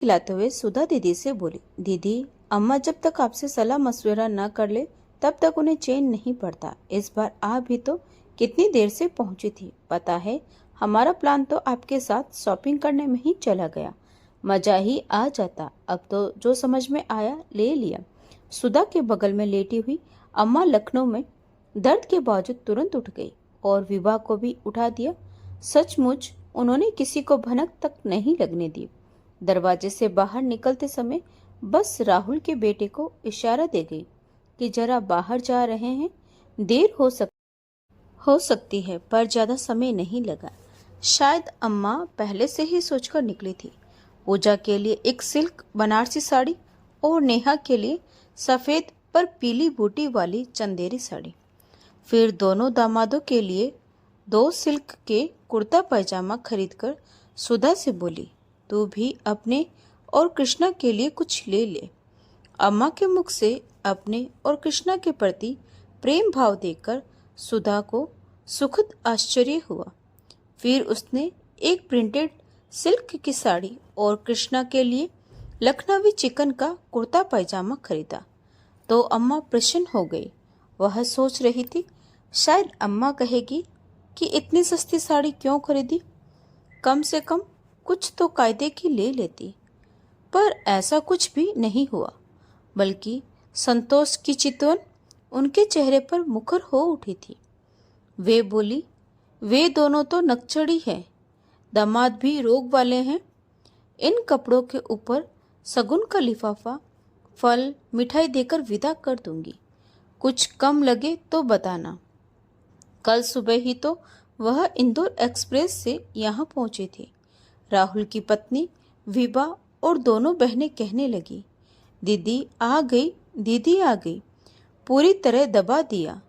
खिलाते हुए सुधा दीदी से बोली, दीदी, अम्मा जब तक आपसे सलाह मशवरा न कर ले तब तक उन्हें चैन नहीं पड़ता। इस बार आप भी तो कितनी देर से पहुंची थी। पता है, हमारा प्लान तो आपके साथ शॉपिंग करने में ही चला गया। मजा ही आ जाता। अब तो जो समझ में आया ले लिया। सुधा के बगल में लेटी हुई अम्मा लखनऊ में दर्द के बावजूद तुरंत उठ गई और विवाह को भी उठा दिया। सचमुच उन्होंने किसी को भनक तक नहीं लगने दी। दरवाजे से बाहर निकलते समय बस राहुल के बेटे को इशारा दे गई कि जरा बाहर जा रहे हैं, देर हो सकती है, पर ज्यादा समय नहीं लगा। शायद अम्मा पहले से ही सोचकर निकली थी। पूजा के लिए एक सिल्क बनारसी साड़ी और नेहा के लिए सफेद पर पीली बूटी वाली चंदेरी साड़ी। फिर दोनों दामादों के लिए 2 सिल्क के कुर्ता पैजामा खरीदकर सुधा से बोली, तू भी अपने और कृष्णा के लिए कुछ ले ले। अम्मा के मुख से अपने और कृष्णा के प्रति प्रेम भाव देखकर सुधा को सुखद आश्चर्य हुआ। फिर उसने एक प्रिंटेड सिल्क की साड़ी और कृष्णा के लिए लखनवी चिकन का कुर्ता पैजामा खरीदा तो अम्मा प्रसन्न हो गई। वह सोच रही थी, शायद अम्मा कहेगी कि इतनी सस्ती साड़ी क्यों खरीदी, कम से कम कुछ तो कायदे की ले लेती। पर ऐसा कुछ भी नहीं हुआ, बल्कि संतोष की चितवन उनके चेहरे पर मुखर हो उठी थी। वे बोली, वे दोनों तो नकचड़ी हैं, दामाद भी रोग वाले हैं। इन कपड़ों के ऊपर सगुन का लिफाफा, फल, मिठाई देकर विदा कर दूंगी। कुछ कम लगे तो बताना। कल सुबह ही तो वह इंदौर एक्सप्रेस से यहाँ पहुंचे थे। राहुल की पत्नी विभा और दोनों बहनें कहने लगी, दीदी आ गई, दीदी आ गई। पूरी तरह दबा दिया।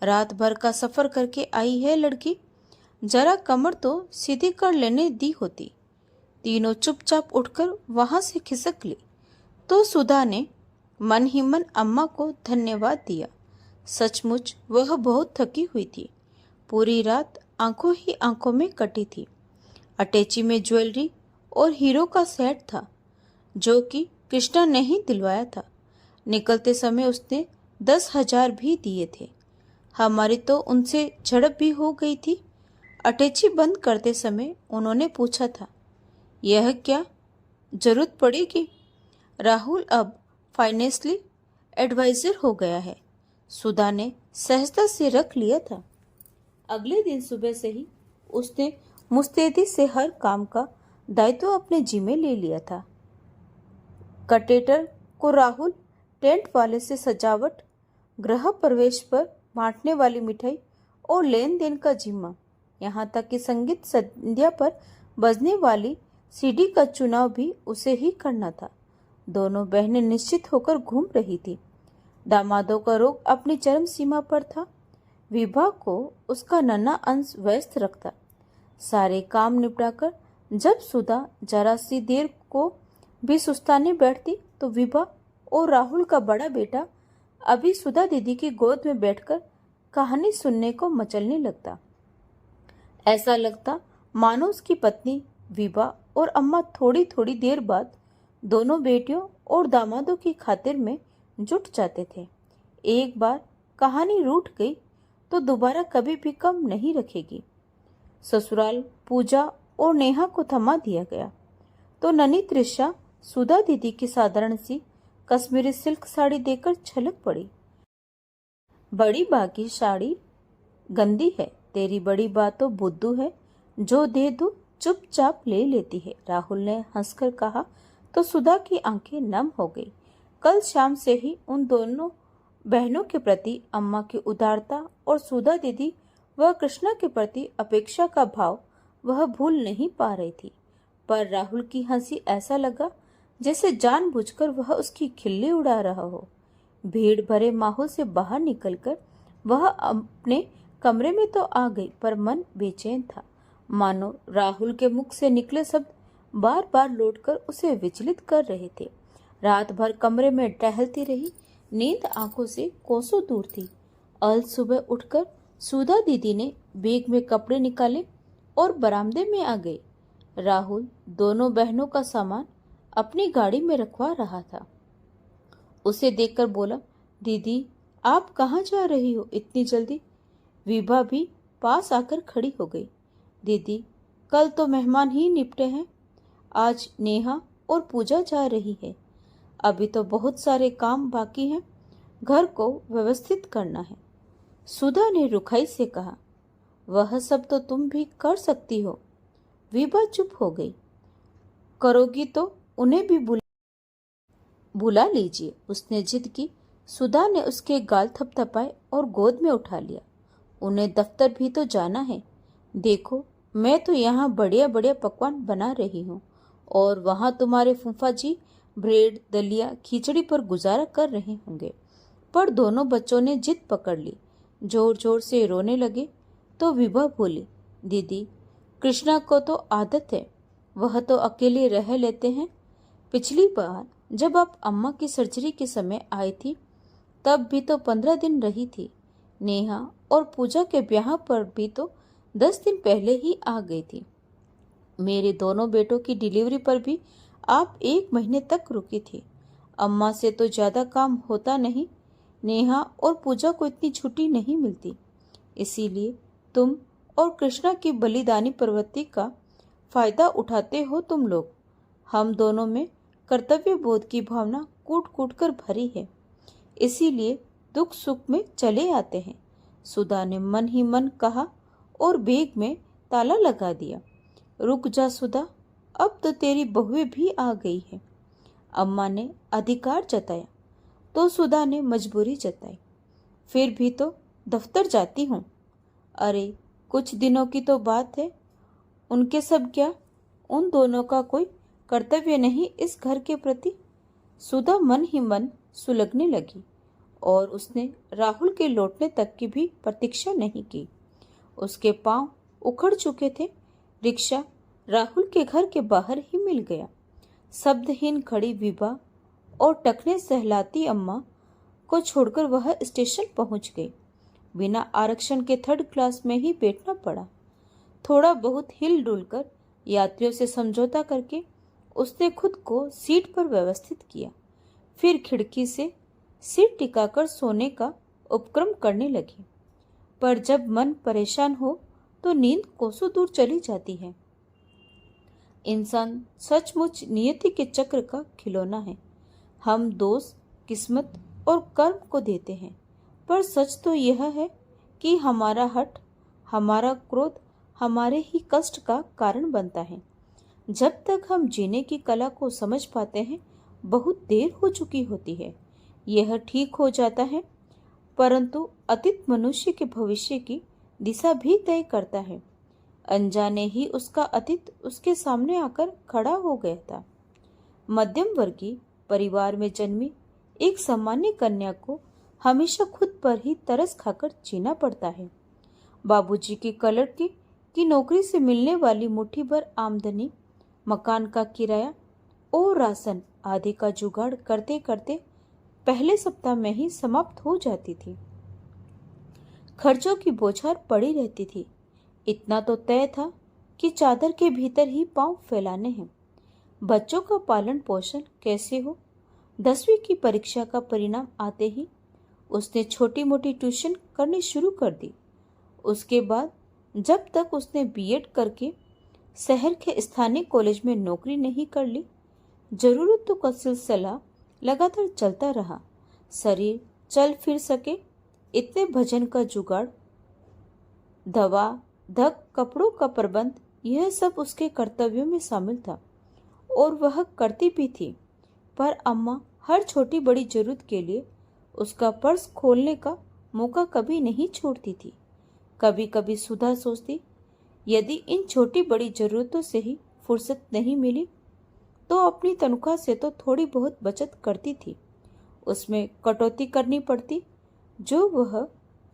रात भर का सफर करके आई है लड़की, जरा कमर तो सीधी कर लेने दी होती। तीनों चुपचाप उठकर वहां से खिसक ली तो सुधा ने मन ही मन अम्मा को धन्यवाद दिया। सचमुच वह बहुत थकी हुई थी। पूरी रात आंखों ही आंखों में कटी थी। अटैची में ज्वेलरी और हीरो का सेट था जो कि कृष्णा ने ही दिलवाया था। निकलते समय उसने 10,000 भी दिए थे। हमारी तो उनसे झड़प भी हो गई थी। अटैची बंद करते समय उन्होंने पूछा था, यह क्या जरूरत पड़ेगी? राहुल अब फाइनेंशियली एडवाइजर हो गया है। सुधा ने सहजता से रख लिया था। अगले दिन सुबह से ही उसने मुस्तैदी से हर काम का दायित्व अपने जिम्मे ले लिया था। कटेटर को राहुल, टेंट वाले से सजावट, गृह प्रवेश पर बांटने वाली मिठाई और लेन देन का जिम्मा, यहाँ तक कि संगीत संध्या पर बजने वाली सीडी का चुनाव भी उसे ही करना था। दोनों बहनें निश्चित होकर घूम रही थी। दामादों का रोग अपनी चरम सीमा पर था। विभा को उसका नन्हा अंश व्यस्त रखता। सारे काम निपटाकर जब सुधा जरा सी देर को भी सुस्ताने बैठती तो विभा और राहुल का बड़ा बेटा अभी सुधा दीदी की गोद में बैठकर कहानी सुनने को मचलने लगता। ऐसा लगता मानो उसकी पत्नी विभा और अम्मा थोड़ी थोड़ी देर बाद दोनों बेटियों और दामादों की खातिर में जुट जाते थे। एक बार कहानी रूठ गई तो दोबारा कभी भी कम नहीं रखेगी। ससुराल पूजा और नेहा को थमा दिया गया तो ननी त्रिशा सुधा दीदी की साधारण सी कश्मीरी सिल्क साड़ी देकर छलक पड़ी। बड़ी बा की साड़ी गंदी है, तेरी बड़ी बा तो बुद्धू है, जो दे दो चुपचाप ले लेती है, राहुल ने हंसकर कहा तो सुधा की आंखें नम हो गई। कल शाम से ही उन दोनों बहनों के प्रति अम्मा की उदारता और सुधा दीदी व कृष्णा के प्रति अपेक्षा का भाव वह भूल नहीं पा रही थी। पर राहुल की हंसी ऐसा लगा जैसे जानबूझकर वह उसकी खिल्ली उड़ा रहा हो। भीड़ भरे माहौल से बाहर निकलकर वह अपने कमरे में तो आ गई, पर मन बेचैन था। मानो राहुल के मुख से निकले शब्द बार बार लौटकर उसे विचलित कर रहे थे। रात भर कमरे में टहलती रही, नींद आंखों से कोसों दूर थी। अल सुबह उठकर सुधा दीदी ने बैग में कपड़े निकाले और बरामदे में आ गई। राहुल दोनों बहनों का सामान अपनी गाड़ी में रखवा रहा था। उसे देखकर बोला, दीदी आप कहाँ जा रही हो इतनी जल्दी? विभा भी पास आकर खड़ी हो गई। दीदी कल तो मेहमान ही निपटे हैं, आज नेहा और पूजा जा रही है। अभी तो बहुत सारे काम बाकी हैं, घर को व्यवस्थित करना है। सुधा ने रुखाई से कहा, वह सब तो तुम भी कर सकती हो। विभा चुप हो गई। करोगी तो उन्हें भी बुला लीजिए, उसने जिद की। सुधा ने उसके गाल थपथपाए और गोद में उठा लिया। उन्हें दफ्तर भी तो जाना है। देखो मैं तो यहाँ बढ़िया बढ़िया पकवान बना रही हूँ और वहाँ तुम्हारे फूफा जी ब्रेड दलिया खिचड़ी पर गुजारा कर रहे होंगे। पर दोनों बच्चों ने जिद पकड़ ली, जोर जोर से रोने लगे। तो विभा बोली, दीदी कृष्णा को तो आदत है, वह तो अकेले रह लेते हैं। पिछली बार जब आप अम्मा की सर्जरी के समय आई थी तब भी तो 15 दिन रही थी। नेहा और पूजा के ब्याह पर भी तो 10 दिन पहले ही आ गई थी। मेरे दोनों बेटों की डिलीवरी पर भी आप 1 महीने तक रुकी थी। अम्मा से तो ज्यादा काम होता नहीं। नेहा और पूजा को इतनी छुट्टी नहीं मिलती। इसीलिए तुम और कृष्णा की बलिदानी प्रवृत्ति का फायदा उठाते हो तुम लोग। हम दोनों में कर्तव्य बोध की भावना कूट कूट कर भरी है, इसीलिए दुख सुख में चले आते हैं। सुधा ने मन ही मन कहा और बैग में ताला लगा दिया। रुक जा सुधा, अब तो तेरी बहुएं भी आ गई है। अम्मा ने अधिकार जताया तो सुधा ने मजबूरी जताई। फिर भी तो दफ्तर जाती हूँ। अरे कुछ दिनों की तो बात है, उनके सब क्या? उन दोनों का कोई कर्तव्य नहीं इस घर के प्रति? सुधा मन ही मन सुलगने लगी और उसने राहुल के लौटने तक की भी प्रतीक्षा नहीं की। उसके पांव उखड़ चुके थे। रिक्शा राहुल के घर के बाहर ही मिल गया। शब्दहीन खड़ी विभा और टखने सहलाती अम्मा को छोड़कर वह स्टेशन पहुंच गई। बिना आरक्षण के 3rd क्लास में ही बैठना पड़ा। थोड़ा बहुत हिल डुल कर यात्रियों से समझौता करके उसने खुद को सीट पर व्यवस्थित किया। फिर खिड़की से सिर टिकाकर सोने का उपक्रम करने लगी। पर जब मन परेशान हो तो नींद कोसों दूर चली जाती है। इंसान सचमुच नियति के चक्र का खिलौना है। हम दोष किस्मत और कर्म को देते हैं, पर सच तो यह है कि हमारा हठ, हमारा क्रोध हमारे ही कष्ट का कारण बनता है। जब तक हम जीने की कला को समझ पाते हैं बहुत देर हो चुकी होती है। यह ठीक हो जाता है, परंतु अतीत मनुष्य के भविष्य की दिशा भी तय करता है। अनजाने ही उसका अतीत उसके सामने आकर खड़ा हो गया था। मध्यम वर्गीय परिवार में जन्मी एक सामान्य कन्या को हमेशा खुद पर ही तरस खाकर जीना पड़ता है। बाबूजी की कलर की नौकरी से मिलने वाली मुट्ठी भर आमदनी, मकान का किराया और राशन आदि का जुगाड़ करते करते पहले सप्ताह में ही समाप्त हो जाती थी। खर्चों की बौछार पड़ी रहती थी। इतना तो तय था कि चादर के भीतर ही पांव फैलाने हैं। बच्चों का पालन पोषण कैसे हो? 10वीं की परीक्षा का परिणाम आते ही उसने छोटी मोटी ट्यूशन करनी शुरू कर दी। उसके बाद जब तक उसने बीएड करके शहर के स्थानीय कॉलेज में नौकरी नहीं कर ली, जरूरतों का सिलसिला लगातार चलता रहा। शरीर चल फिर सके इतने भजन का जुगाड़, दवा धक, कपड़ों का प्रबंध, यह सब उसके कर्तव्यों में शामिल था और वह करती भी थी। पर अम्मा हर छोटी बड़ी जरूरत के लिए उसका पर्स खोलने का मौका कभी नहीं छोड़ती थी। कभी कभी सुधा सोचती, यदि इन छोटी बड़ी जरूरतों से ही फुर्सत नहीं मिली तो अपनी तनख्वाह से तो थोड़ी बहुत बचत करती थी। उसमें कटौती करनी पड़ती जो वह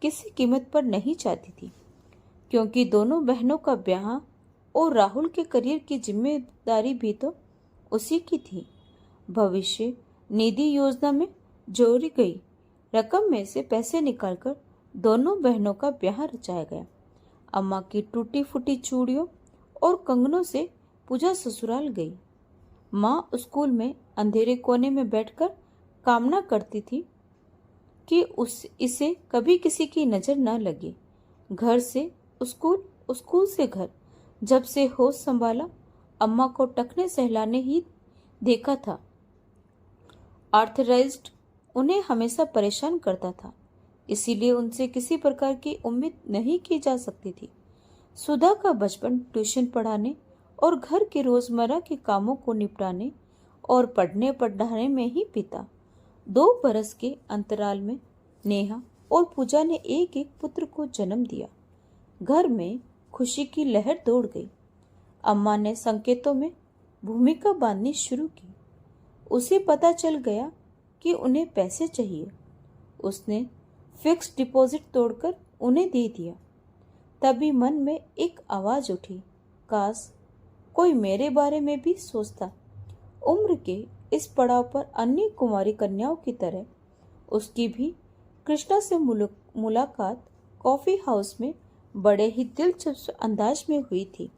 किसी कीमत पर नहीं चाहती थी, क्योंकि दोनों बहनों का ब्याह और राहुल के करियर की जिम्मेदारी भी तो उसी की थी। भविष्य निधि योजना में जोड़ी गई रकम में से पैसे निकालकर दोनों बहनों का ब्याह रचाया गया। अम्मा की टूटी फूटी चूड़ियों और कंगनों से पूजा ससुराल गई। माँ स्कूल में अंधेरे कोने में बैठकर कामना करती थी कि इसे कभी किसी की नजर न लगे। घर से स्कूल, स्कूल से घर। जब से होश संभाला, अम्मा को टखने सहलाने ही देखा था। आर्थराइज्ड उन्हें हमेशा परेशान करता था, इसीलिए उनसे किसी प्रकार की उम्मीद नहीं की जा सकती थी। सुधा का बचपन ट्यूशन पढ़ाने और घर के रोजमर्रा के कामों को निपटाने और पढ़ने पढ़ाने में ही बीता। 2 बरस के अंतराल में नेहा और पूजा ने एक एक पुत्र को जन्म दिया। घर में खुशी की लहर दौड़ गई। अम्मा ने संकेतों में भूमिका बांधनी शुरू की। उसे पता चल गया कि उन्हें पैसे चाहिए। उसने फिक्स डिपॉजिट तोड़कर उन्हें दे दिया। तभी मन में एक आवाज उठी, काश कोई मेरे बारे में भी सोचता। उम्र के इस पड़ाव पर अन्य कुमारी कन्याओं की तरह उसकी भी कृष्णा से मुलाकात कॉफी हाउस में बड़े ही दिलचस्प अंदाज में हुई थी।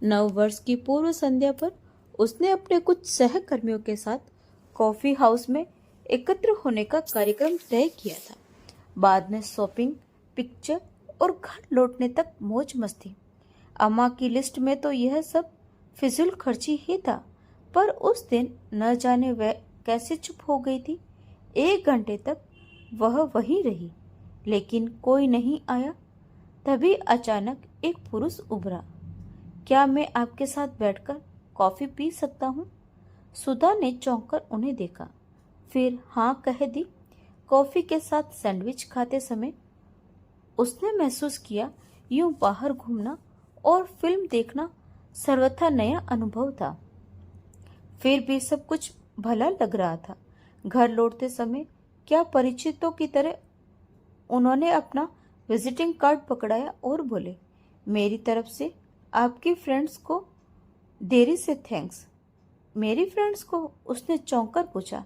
9 वर्ष की पूर्व संध्या पर उसने अपने कुछ सहकर्मियों के साथ कॉफी हाउस में एकत्र होने का कार्यक्रम तय किया था। बाद में शॉपिंग, पिक्चर और घर लौटने तक मौज मस्ती। अम्मा की लिस्ट में तो यह सब फिजूल खर्ची ही था, पर उस दिन न जाने वह कैसे चुप हो गई थी। 1 घंटे तक वह वहीं रही, लेकिन कोई नहीं आया। तभी अचानक एक पुरुष उभरा। क्या मैं आपके साथ बैठकर कॉफी पी सकता हूँ? सुधा ने चौंक कर उन्हें देखा, फिर हाँ कह दी। कॉफी के साथ सैंडविच खाते समय उसने महसूस किया यूं बाहर घूमना और फिल्म देखना सर्वथा नया अनुभव था। फिर भी सब कुछ भला लग रहा था। घर लौटते समय क्या परिचितों की तरह उन्होंने अपना विजिटिंग कार्ड पकड़ाया और बोले, मेरी तरफ से आपकी फ्रेंड्स को देरी से थैंक्स। मेरी फ्रेंड्स को? उसने चौंक कर पूछा।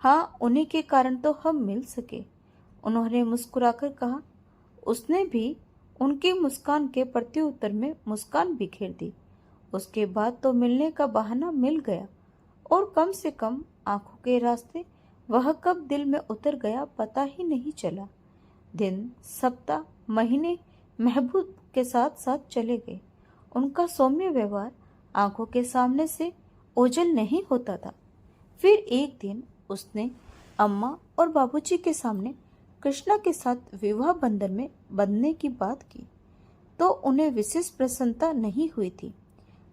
हाँ, उन्हीं के कारण तो हम मिल सके, उन्होंने मुस्कुराकर कहा। उसने भी उनकी मुस्कान के प्रत्युत्तर में मुस्कान बिखेर दी। उसके बाद तो मिलने का बहाना मिल गया, और कम से कम आंखों के रास्ते वह कब दिल में उतर गया पता ही नहीं चला। दिन, सप्ताह, महीने महबूब के साथ साथ चले गए। उनका सौम्य व्यवहार आंखों के सामने से ओझल नहीं होता था। फिर एक दिन उसने अम्मा और बाबूजी के सामने कृष्णा के साथ विवाह बंधन में बंधने की बात की, तो उन्हें विशेष प्रसन्नता नहीं हुई थी।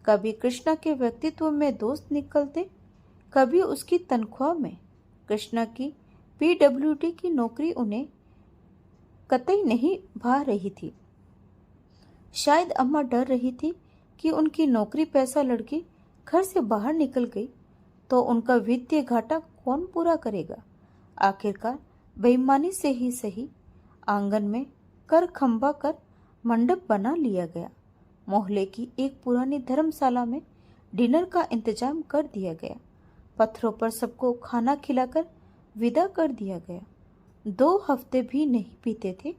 कभी कृष्णा के व्यक्तित्व में दोष निकलते, कभी उसकी तनख्वाह में। कृष्णा की पीडब्ल्यूडी की नौकरी उन्हें कतई नहीं भा रही थी। शायद अम्मा डर रही थी कि उनकी नौकरी पैसा लड़की घर से बाहर निकल गई तो उनका वित्तीय घाटा कौन पूरा करेगा। आखिरकार बेईमानी से ही सही, आंगन में कर खंभा कर मंडप बना लिया गया। मोहल्ले की एक पुरानी धर्मशाला में डिनर का इंतजाम कर दिया गया। पत्थरों पर सबको खाना खिलाकर विदा कर दिया गया। 2 हफ्ते भी नहीं बीते थे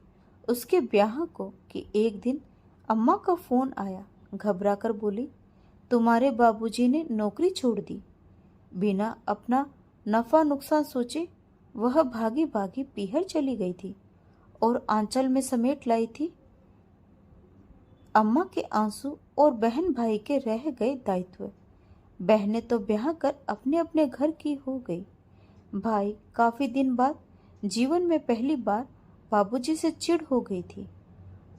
उसके ब्याह को कि एक दिन अम्मा का फोन आया। घबरा कर बोली, तुम्हारे बाबूजी ने नौकरी छोड़ दी। बिना अपना नफा नुकसान सोचे वह भागी भागी पीहर चली गई थी और आंचल में समेट लाई थी अम्मा के आंसू और बहन भाई के रह गए दायित्व। बहनें तो ब्याह कर अपने अपने घर की हो गई। भाई काफी दिन बाद जीवन में पहली बार बाबूजी से चिढ़ हो गई थी।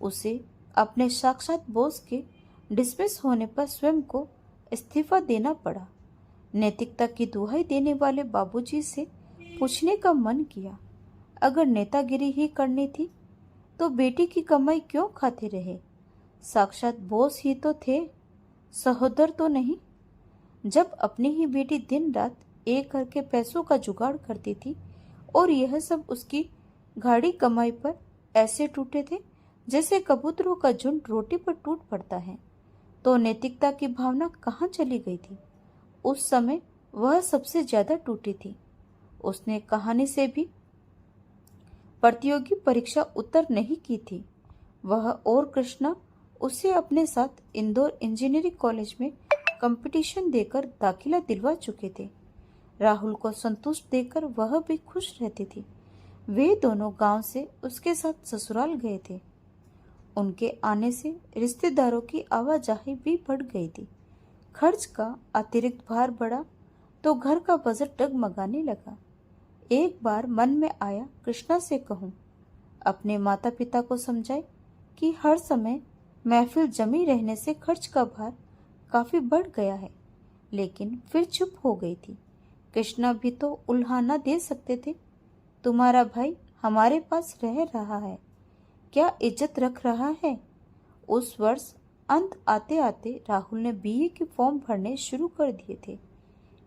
उसे अपने साक्षात बॉस के डिसमिस होने पर स्वयं को इस्तीफा देना पड़ा। नैतिकता की दुहाई देने वाले बाबूजी से पूछने का मन किया, अगर नेतागिरी ही करनी थी तो बेटी की कमाई क्यों खाते रहे? साक्षात बॉस ही तो थे, सहोदर तो नहीं। जब अपनी ही बेटी दिन रात एक करके पैसों का जुगाड़ करती थी और यह सब उसकी गाढ़ी कमाई पर ऐसे टूटे थे जैसे कबूतरों का झुंड रोटी पर टूट पड़ता है, तो नैतिकता की भावना कहाँ चली गई थी? उस समय वह सबसे ज्यादा टूटी थी। उसने कहानी से भी प्रतियोगी परीक्षा उत्तर नहीं की थी। वह और कृष्णा उसे अपने साथ इंदौर इंजीनियरिंग कॉलेज में कंपटीशन देकर दाखिला दिलवा चुके थे। राहुल को संतुष्ट देखकर वह भी खुश रहती थी। वे दोनों गांव से उसके साथ ससुराल गए थे। उनके आने से रिश्तेदारों की आवाजाही भी बढ़ गई थी। खर्च का अतिरिक्त भार बढ़ा तो घर का बजट डगमगाने लगा। एक बार मन में आया कृष्णा से कहूँ, अपने माता पिता को समझाए कि हर समय महफिल जमी रहने से खर्च का भार काफी बढ़ गया है, लेकिन फिर चुप हो गई थी। कृष्णा भी तो उल्हाना दे सकते थे। तुम्हारा भाई हमारे पास रह रहा है, क्या इज्जत रख रहा है। उस वर्ष अंत आते आते राहुल ने बीए के फॉर्म भरने शुरू कर दिए थे।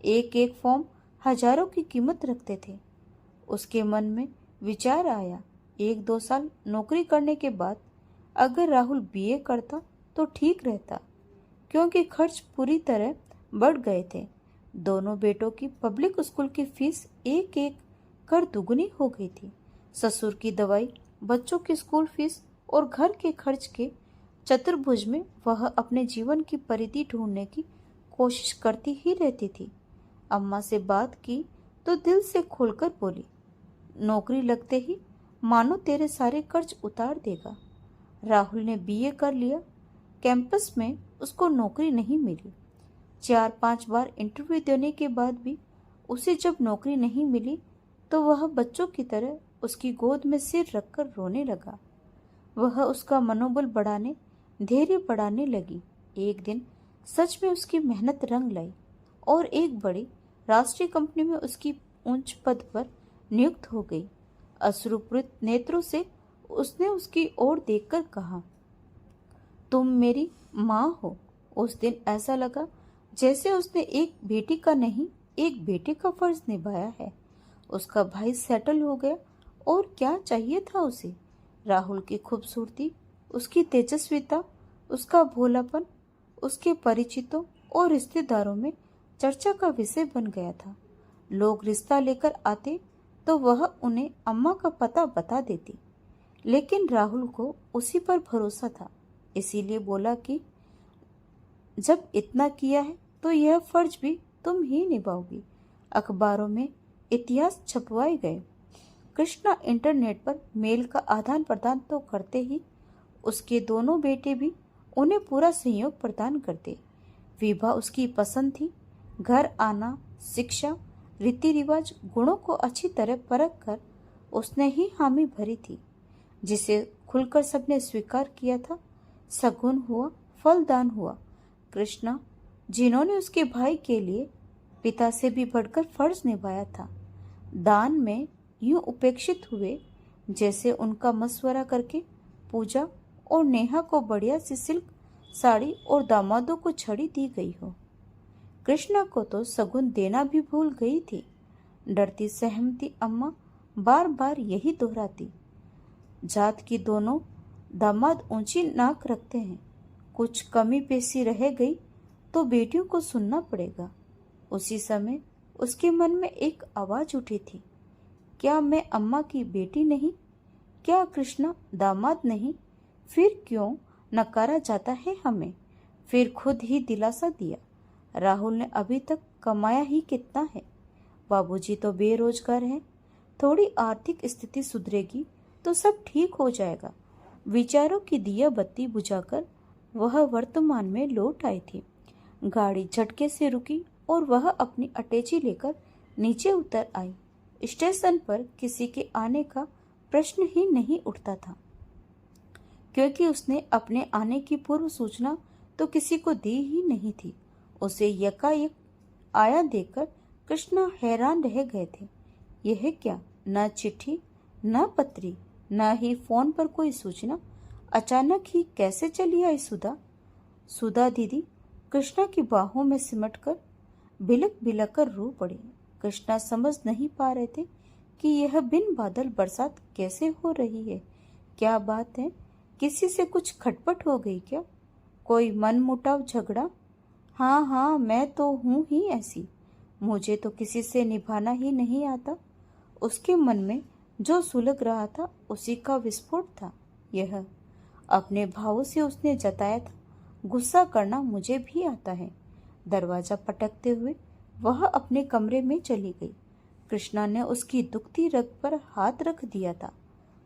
एक एक फॉर्म हजारों की कीमत रखते थे। उसके मन में विचार आया, 1-2 साल नौकरी करने के बाद अगर राहुल बीए करता तो ठीक रहता, क्योंकि खर्च पूरी तरह बढ़ गए थे। दोनों बेटों की पब्लिक स्कूल की फीस एक एक कर दुगनी हो गई थी। ससुर की दवाई, बच्चों की स्कूल फीस और घर के खर्च के चतुर्भुज में वह अपने जीवन की परिधि ढूंढने की कोशिश करती ही रहती थी। अम्मा से बात की तो दिल से खोलकर बोली, नौकरी लगते ही मानो तेरे सारे कर्ज उतार देगा। राहुल ने बीए कर लिया। कैंपस में उसको नौकरी नहीं मिली। 4-5 बार इंटरव्यू देने के बाद भी उसे जब नौकरी नहीं मिली तो वह बच्चों की तरह उसकी गोद में सिर रखकर रोने लगा। वह उसका मनोबल बढ़ाने, धैर्य बढ़ाने लगी। एक दिन सच में उसकी मेहनत रंग लाई और एक बड़ी राष्ट्रीय कंपनी में उसकी उच्च पद पर नियुक्त हो गई। अश्रुपूरित नेत्रों से उसने उसकी ओर देखकर कहा, तुम मेरी माँ हो। उस दिन ऐसा लगा जैसे उसने एक बेटी का नहीं, एक बेटे का फर्ज निभाया है। उसका भाई सेटल हो गया और क्या चाहिए था उसे। राहुल की खूबसूरती, उसकी तेजस्विता, उसका भोलापन उसके परिचितों और रिश्तेदारों में चर्चा का विषय बन गया था। लोग रिश्ता लेकर आते तो वह उन्हें अम्मा का पता बता देती, लेकिन राहुल को उसी पर भरोसा था। इसीलिए बोला कि जब इतना किया है तो यह फर्ज भी तुम ही निभाओगी। अखबारों में इतिहास छपवाए गए। कृष्णा इंटरनेट पर मेल का आदान प्रदान तो करते ही उसके दोनों बेटे भी उन्हें पूरा सहयोग प्रदान करते। विभा उसकी पसंद थी। घर आना, शिक्षा, रीति रिवाज, गुणों को अच्छी तरह परख कर उसने ही हामी भरी थी, जिसे खुलकर सबने स्वीकार किया था। सगुन हुआ, फलदान हुआ। कृष्णा, जिन्होंने उसके भाई के लिए पिता से भी बढ़कर फर्ज निभाया था, दान में यूं उपेक्षित हुए जैसे उनका मशवरा करके पूजा और नेहा को बढ़िया सी सिल्क साड़ी और दामादों को छड़ी दी गई हो। कृष्णा को तो सगुन देना भी भूल गई थी। डरती सहमती अम्मा बार बार यही दोहराती, जात की दोनों दामाद ऊंची नाक रखते हैं, कुछ कमी पेशी रह गई तो बेटियों को सुनना पड़ेगा। उसी समय उसके मन में एक आवाज उठी थी, क्या मैं अम्मा की बेटी नहीं? क्या कृष्णा दामाद नहीं? फिर क्यों नकारा जाता है हमें? फिर खुद ही दिलासा दिया, राहुल ने अभी तक कमाया ही कितना है। बाबूजी तो बेरोजगार हैं। थोड़ी आर्थिक स्थिति सुधरेगी तो सब ठीक हो जाएगा। विचारों की दिया बत्ती बुझाकर वह वर्तमान में लौट आई थी। गाड़ी झटके से रुकी और वह अपनी अटैची लेकर नीचे उतर आई। स्टेशन पर किसी के आने का प्रश्न ही नहीं उठता था, क्योंकि उसने अपने आने की पूर्व सूचना तो किसी को दी ही नहीं थी। उसे यकायक आया देखकर कृष्णा हैरान रह गए थे। यह क्या, न चिट्ठी, न पत्री, न ही फोन पर कोई सूचना, अचानक ही कैसे चली आई सुधा? सुधा दीदी कृष्णा की बाहों में सिमटकर बिलक बिलक कर रो पड़ी। कृष्णा समझ नहीं पा रहे थे कि यह बिन बादल बरसात कैसे हो रही है। क्या बात है? किसी से कुछ खटपट हो गई क्या? कोई मनमुटाव, झगड़ा? हाँ हाँ, मैं तो हूँ ही ऐसी, मुझे तो किसी से निभाना ही नहीं आता। उसके मन में जो सुलग रहा था उसी का विस्फोट था यह। अपने भावों से उसने जताया था, गुस्सा करना मुझे भी आता है, दरवाजा पटकते हुए वह अपने कमरे में चली गई। कृष्णा ने उसकी दुखती रग पर हाथ रख दिया था।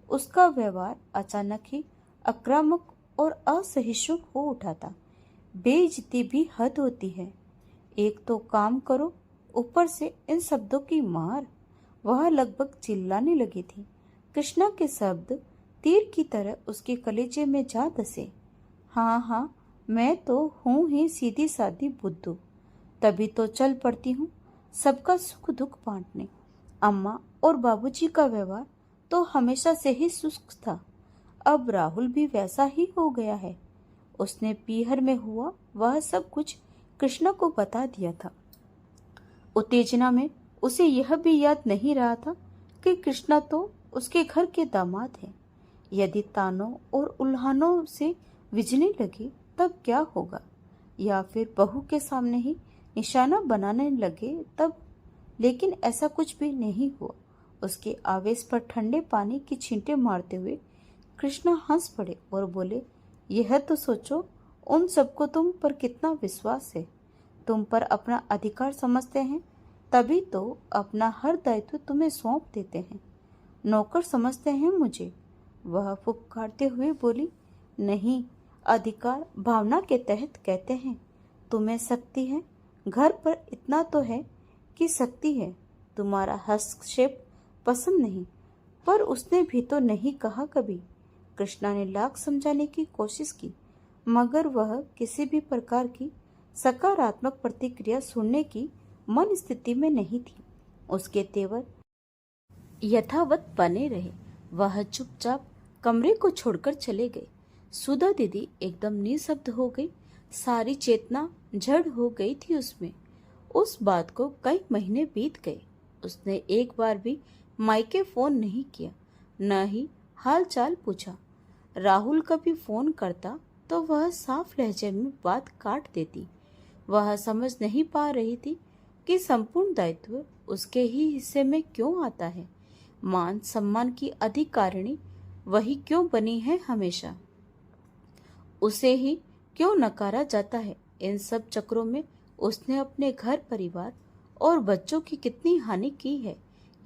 उसका व्यवहार अचानक ही आक्रामक और असहिष्णु हो उठा था। बेइज्जती भी हद होती है। एक तो काम करो, ऊपर से इन शब्दों की मार। वह लगभग चिल्लाने लगी थी। कृष्णा के शब्द तीर की तरह उसके कलेजे में जा धसे। हाँ हाँ, मैं तो हूँ ही सीधी सादी बुद्धू, तभी तो चल पड़ती हूँ सबका सुख दुख बांटने। अम्मा और बाबूजी का व्यवहार तो हमेशा से ही शुष्क था, अब राहुल भी वैसा ही हो गया है। उसने पीहर में हुआ वह सब कुछ कृष्णा को बता दिया था। उत्तेजना में उसे यह भी याद नहीं रहा था कि कृष्णा तो उसके घर के दामाद हैं। यदि तानों और उल्हानों से विझने लगे तब क्या होगा, या फिर बहू के सामने ही निशाना बनाने लगे तब। लेकिन ऐसा कुछ भी नहीं हुआ। उसके आवेश पर ठंडे पानी की छींटे मारते हुए कृष्णा हंस पड़े और बोले, यह तो सोचो उन सबको तुम पर कितना विश्वास है। तुम पर अपना अधिकार समझते हैं, तभी तो अपना हर दायित्व तुम्हें सौंप देते हैं। नौकर समझते हैं मुझे। वह फुफकारते हुए बोली, नहीं, अधिकार भावना के तहत कहते हैं। तुम्हें शक्ति है, घर पर इतना तो है कि शक्ति है। तुम्हारा हस्तक्षेप पसंद नहीं, पर उसने भी तो नहीं कहा कभी। कृष्णा ने लाख समझाने की कोशिश की, मगर वह किसी भी प्रकार की सकारात्मक प्रतिक्रिया सुनने की मन स्थिति में नहीं थी। उसके तेवर यथावत बने रहे। वह चुपचाप कमरे को छोड़कर चले गए। सुधा दीदी एकदम निशब्द हो गई। सारी चेतना जड़ हो गई थी उसमें। उस बात को कई महीने बीत गए। उसने एक बार भी मायके फोन नहीं किया, न ही हाल चाल पूछा। राहुल कभी फोन करता तो वह साफ लहजे में बात काट देती। वह समझ नहीं पा रही थी कि संपूर्ण दायित्व उसके ही हिस्से में क्यों आता है। मान सम्मान की अधिकारिणी वही क्यों बनी है हमेशा, उसे ही क्यों नकारा जाता है। इन सब चक्रों में उसने अपने घर परिवार और बच्चों की कितनी हानि की है,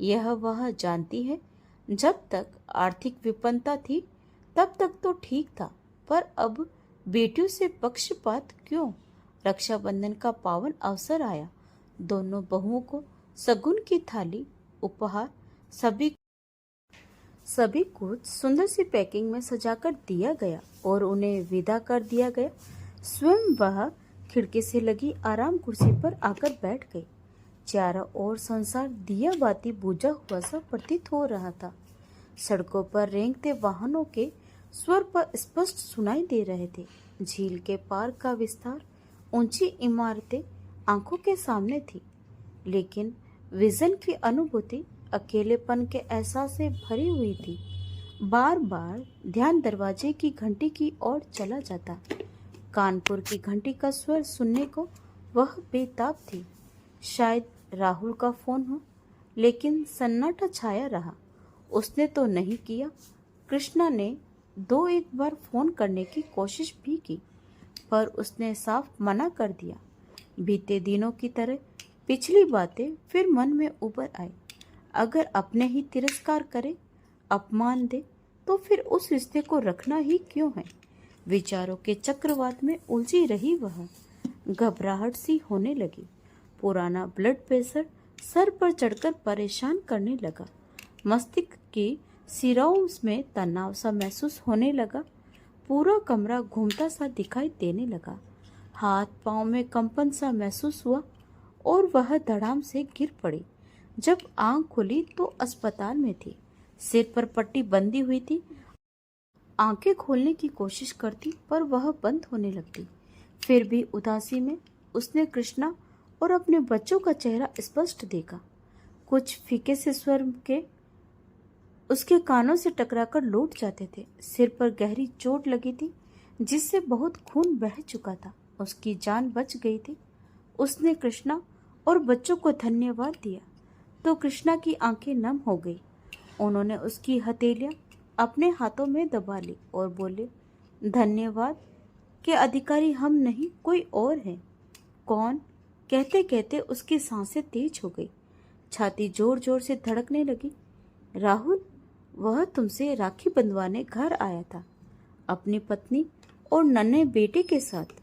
यह वह जानती है। जब तक आर्थिक विपन्नता थी तब तक तो ठीक था, पर अब बेटियों से पक्षपात क्यों। रक्षाबंधन का पावन अवसर आया। दोनों बहुओं को सगुन की थाली, उपहार, सभी कुछ सुंदर सी पैकिंग में सजाकर दिया गया और उन्हें विदा कर दिया गया। स्वयं वह खिड़की से लगी आराम कुर्सी पर आकर बैठ गई। चारों ओर संसार दिया बाती बुझा हुआ सा प्रतीत हो रहा था। सड़कों पर रेंगते वाहनों के स्वर पर स्पष्ट सुनाई दे रहे थे। झील के पार का विस्तार, ऊंची इमारतें आंखों के सामने थी, लेकिन विजन की अनुभूति अकेलेपन के एहसास से भरी हुई थी। बार बार ध्यान दरवाजे की घंटी की ओर चला जाता। कानपुर की घंटी का स्वर सुनने को वह बेताब थी। शायद राहुल का फोन हो, लेकिन सन्नाटा छाया रहा। उसने तो नहीं किया। कृष्णा ने दो एक बार फोन करने की कोशिश भी की, पर उसने साफ मना कर दिया। बीते दिनों की तरह पिछली बातें फिर मन में उभर आई। अगर अपने ही तिरस्कार करे, अपमान दे, तो फिर उस रिश्ते को रखना ही क्यों है। विचारों के चक्रवात में उलझी रही वह घबराहट सी होने लगी। पुराना ब्लड प्रेशर सर पर चढ़कर परेशान करने लगा। मस्तिष्क की सिराओं में तनाव सा महसूस होने लगा। पूरा कमरा घूमता सा दिखाई देने लगा। हाथ पांव में कंपन सा महसूस हुआ और वह धड़ाम से गिर पड़ी। जब आंख खुली तो अस्पताल में थी। सिर पर पट्टी बंधी हुई थी। आंखें खोलने की कोशिश करती, पर वह बंद होने लगती। फिर भी उदासी में उसने कृष्णा और अपने बच्चों का चेहरा स्पष्ट देखा। कुछ फीके से स्वर के उसके कानों से टकराकर लौट जाते थे। सिर पर गहरी चोट लगी थी, जिससे बहुत खून बह चुका था। उसकी जान बच गई थी। उसने कृष्णा और बच्चों को धन्यवाद दिया तो कृष्णा की आंखें नम हो गई। उन्होंने उसकी हथेलियां अपने हाथों में दबा ली और बोले, धन्यवाद के अधिकारी हम नहीं, कोई और है। कौन? कहते कहते उसकी सांसें तेज हो गई, छाती जोर जोर से धड़कने लगी। राहुल, वह तुमसे राखी बंधवाने घर आया था, अपनी पत्नी और नन्हे बेटे के साथ।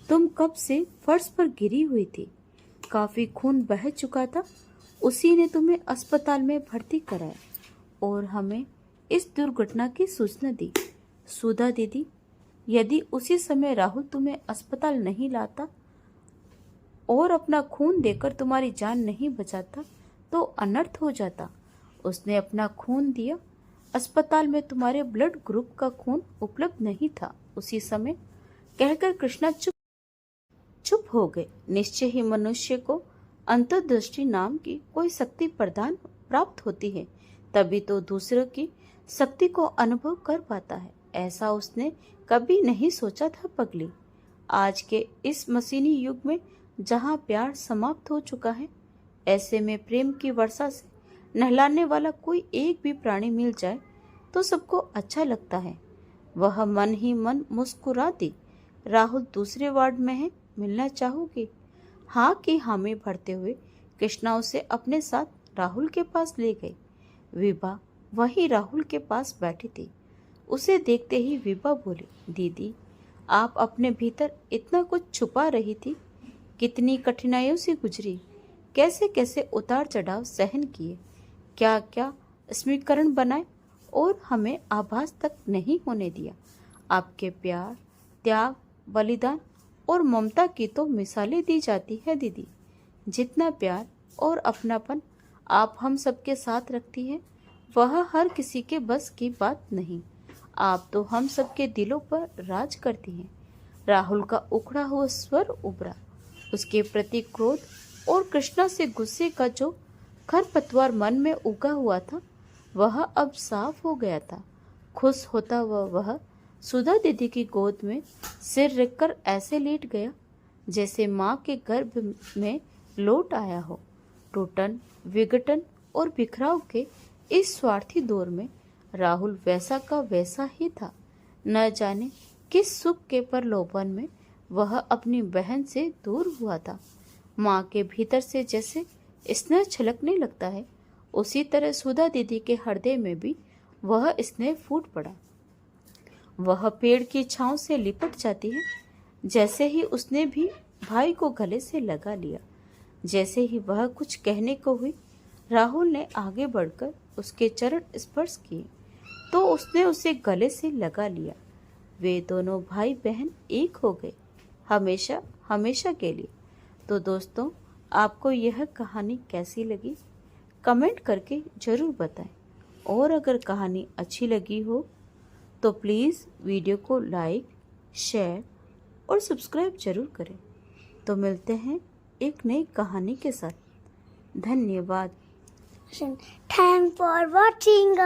तुम कब से फर्श पर गिरी हुई थी, काफी खून बह चुका था। उसी ने तुम्हें अस्पताल में भर्ती कराया और हमें इस दुर्घटना की सूचना दी। सुधा दीदी, यदि उसी समय राहुल तुम्हें अस्पताल नहीं लाता और अपना खून देकर तुम्हारी जान नहीं बचाता तो अनर्थ हो जाता। उसने अपना खून दिया। अस्पताल में तुम्हारे ब्लड ग्रुप का खून उपलब्ध नहीं था उसी समय। कहकर कृष्णा चुप हो गए। निश्चय ही मनुष्य को अंतर्दृष्टि नाम की कोई शक्ति प्रदान प्राप्त होती है, तभी तो दूसरों की शक्ति को अनुभव कर पाता है। ऐसा उसने कभी नहीं सोचा था पगली। आज के इस मशीनी युग में जहाँ प्यार समाप्त हो चुका है, ऐसे में प्रेम की वर्षा से नहलाने वाला कोई एक भी प्राणी मिल जाए तो सबको अच्छा लगता है। वह मन ही मन मुस्कुरा दी। राहुल दूसरे वार्ड में है, मिलना चाहोगी? हाँ की हामी भरते हुए कृष्णा उसे अपने साथ राहुल के पास ले गई। विभा वही राहुल के पास बैठी थी। उसे देखते ही विभा बोली, दीदी, आप अपने भीतर इतना कुछ छुपा रही थी। कितनी कठिनाइयों से गुजरी, कैसे कैसे उतार चढ़ाव सहन किए, क्या क्या समीकरण बनाए और हमें आभास तक नहीं होने दिया। आपके प्यार, त्याग, बलिदान और ममता की तो मिसालें दी जाती है दीदी। जितना प्यार और अपनापन आप हम सबके साथ रखती हैं, वह हर किसी के बस की बात नहीं। आप तो हम सबके दिलों पर राज करती हैं। राहुल का उखड़ा हुआ स्वर उभरा। उसके प्रति क्रोध और कृष्णा से गुस्से का जो खरपतवार मन में उगा हुआ था, वह अब साफ हो गया था। खुश होता हुआ वह सुधा दीदी की गोद में सिर रखकर ऐसे लेट गया जैसे माँ के गर्भ में लौट आया हो। टूटन, विघटन और बिखराव के इस स्वार्थी दौर में राहुल वैसा का वैसा ही था। न जाने किस सुख के प्रलोभन में वह अपनी बहन से दूर हुआ था। माँ के भीतर से जैसे स्नेह छलकने लगता है, उसी तरह सुधा दीदी के हृदय में भी वह स्नेह फूट पड़ा। वह पेड़ की छांव से लिपट जाती है। जैसे ही उसने भी भाई को गले से लगा लिया, जैसे ही वह कुछ कहने को हुई, राहुल ने आगे बढ़कर उसके चरण स्पर्श किए तो उसने उसे गले से लगा लिया। वे दोनों भाई बहन एक हो गए, हमेशा हमेशा के लिए। तो दोस्तों, आपको यह कहानी कैसी लगी कमेंट करके ज़रूर बताएं। और अगर कहानी अच्छी लगी हो तो प्लीज़ वीडियो को लाइक, शेयर और सब्सक्राइब जरूर करें। तो मिलते हैं एक नई कहानी के साथ। धन्यवाद। Thanks for watching.